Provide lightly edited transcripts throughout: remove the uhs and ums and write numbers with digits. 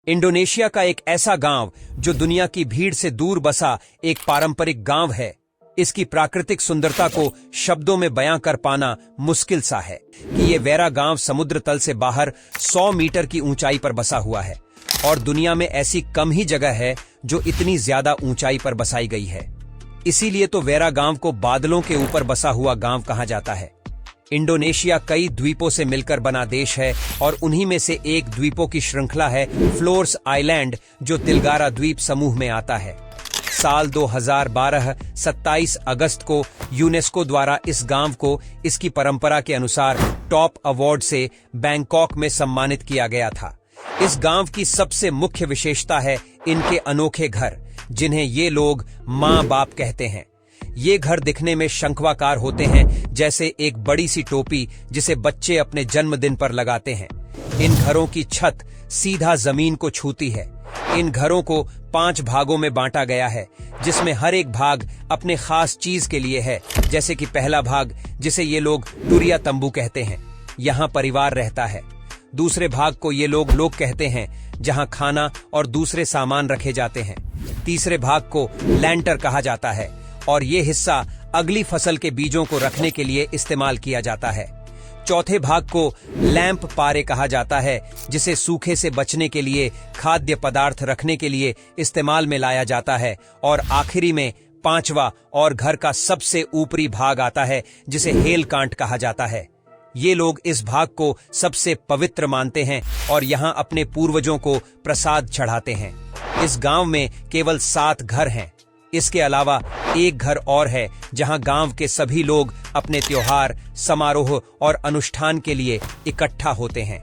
Indonesia का एक ऐसा गांव जो दुनिया की भीड़ से दूर बसा एक पारंपरिक गांव है। इसकी प्राकृतिक सुंदरता को शब्दों में बयां कर पाना मुश्किल सा है कि ये वेरा गांव समुद्र तल से बाहर 100 मीटर की ऊंचाई पर बसा हुआ है और दुनिया में ऐसी कम ही जगह है जो इतनी ज्यादा ऊंचाई पर बसाई गई है। इसीलिए तो वेरा गांव को बादलों के ऊपर बसा हुआ गांव कहा जाता है। इंडोनेशिया कई द्वीपों से मिलकर बना देश है और उन्हीं में से एक द्वीपों की श्रृंखला है फ्लोर्स आइलैंड, जो तिलगारा द्वीप समूह में आता है। साल 2012 27 अगस्त को यूनेस्को द्वारा इस गांव को इसकी परंपरा के अनुसार टॉप अवार्ड से बैंकॉक में सम्मानित किया गया था। इस गांव की सबसे मुख्य विशेषता है इनके अनोखे घर, जिन्हें ये लोग माँ बाप कहते हैं। ये घर दिखने में शंखवाकार होते हैं, जैसे एक बड़ी सी टोपी जिसे बच्चे अपने जन्मदिन पर लगाते हैं। इन घरों की छत सीधा जमीन को छूती है। इन घरों को 5 भागों में बांटा गया है, जिसमें हर एक भाग अपने खास चीज के लिए है। जैसे कि पहला भाग, जिसे ये लोग टुरिया तंबू कहते हैं, यहाँ परिवार रहता है। दूसरे भाग को ये लोग कहते हैं, जहाँ खाना और दूसरे सामान रखे जाते हैं। तीसरे भाग को लैंटर कहा जाता है और ये हिस्सा अगली फसल के बीजों को रखने के लिए इस्तेमाल किया जाता है। चौथे भाग को लैंप पारे कहा जाता है, जिसे सूखे से बचने के लिए खाद्य पदार्थ रखने के लिए इस्तेमाल में लाया जाता है। और आखिरी में 5वां और घर का सबसे ऊपरी भाग आता है, जिसे हेल कांट कहा जाता है। ये लोग इस भाग को सबसे पवित्र मानते हैं और यहाँ अपने पूर्वजों को प्रसाद चढ़ाते हैं। इस गांव में केवल 7 घर हैं। इसके अलावा एक घर और है, जहां गांव के सभी लोग अपने त्योहार, समारोह और अनुष्ठान के लिए इकट्ठा होते हैं।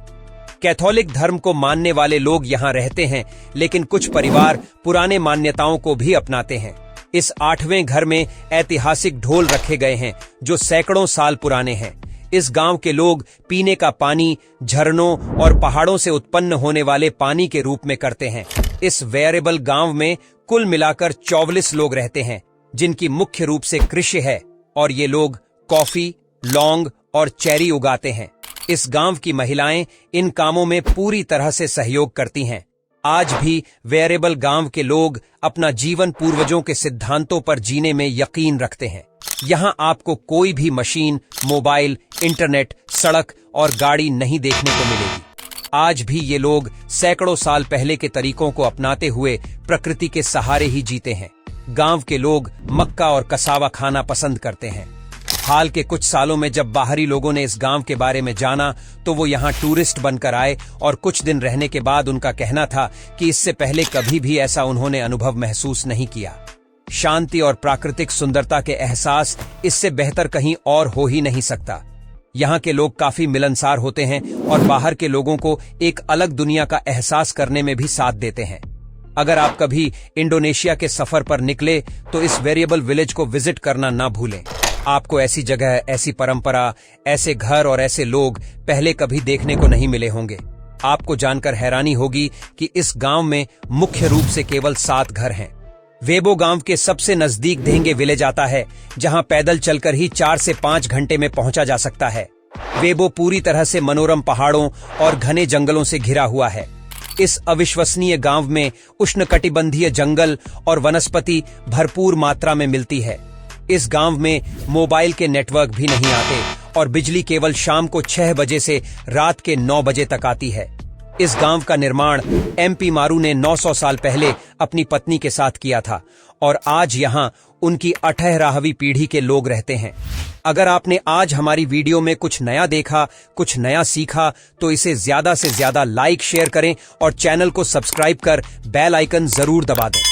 कैथोलिक धर्म को मानने वाले लोग यहां रहते हैं, लेकिन कुछ परिवार पुराने मान्यताओं को भी अपनाते हैं। इस 8वें घर में ऐतिहासिक ढोल रखे गए हैं, जो सैकड़ों साल पुराने हैं। इस गांव के लोग पीने का पानी झरनों और पहाड़ों से उत्पन्न होने वाले पानी के रूप में करते हैं। इस वेरिएबल गांव में कुल मिलाकर 44 लोग रहते हैं, जिनकी मुख्य रूप से कृषि है, और ये लोग कॉफी, लौंग और चेरी उगाते हैं। इस गांव की महिलाएं इन कामों में पूरी तरह से सहयोग करती हैं। आज भी वेरिएबल गांव के लोग अपना जीवन पूर्वजों के सिद्धांतों पर जीने में यकीन रखते हैं। यहाँ आपको कोई भी मशीन, मोबाइल, इंटरनेट, सड़क और गाड़ी नहीं देखने को मिलेगी। आज भी ये लोग सैकड़ों साल पहले के तरीकों को अपनाते हुए प्रकृति के सहारे ही जीते हैं। गांव के लोग मक्का और कसावा खाना पसंद करते हैं। हाल के कुछ सालों में जब बाहरी लोगों ने इस गांव के बारे में जाना, तो वो यहाँ टूरिस्ट बनकर आए और कुछ दिन रहने के बाद उनका कहना था कि इससे पहले कभी भी ऐसा उन्होंने अनुभव महसूस नहीं किया। शांति और प्राकृतिक सुंदरता के एहसास इससे बेहतर कहीं और हो ही नहीं सकता। यहाँ के लोग काफी मिलनसार होते हैं और बाहर के लोगों को एक अलग दुनिया का एहसास करने में भी साथ देते हैं। अगर आप कभी इंडोनेशिया के सफर पर निकले तो इस वेरिएबल विलेज को विजिट करना ना भूलें। आपको ऐसी जगह, ऐसी परंपरा, ऐसे घर और ऐसे लोग पहले कभी देखने को नहीं मिले होंगे। आपको जानकर हैरानी होगी कि इस गांव में मुख्य रूप से केवल 7 घर हैं। वेबो गांव के सबसे नजदीक धेंगे विलेज आता है, जहां पैदल चलकर ही 4 से 5 घंटे में पहुंचा जा सकता है। वेबो पूरी तरह से मनोरम पहाड़ों और घने जंगलों से घिरा हुआ है। इस अविश्वसनीय गांव में उष्णकटिबंधीय जंगल और वनस्पति भरपूर मात्रा में मिलती है। इस गांव में मोबाइल के नेटवर्क भी नहीं आते और बिजली केवल शाम को 6 बजे से रात के 9 बजे तक आती है। इस गांव का निर्माण MP मारू ने 900 साल पहले अपनी पत्नी के साथ किया था और आज यहां उनकी 18वीं पीढ़ी के लोग रहते हैं। अगर आपने आज हमारी वीडियो में कुछ नया देखा, कुछ नया सीखा, तो इसे ज्यादा से ज्यादा लाइक, शेयर करें और चैनल को सब्सक्राइब कर बेल आइकन जरूर दबा दें।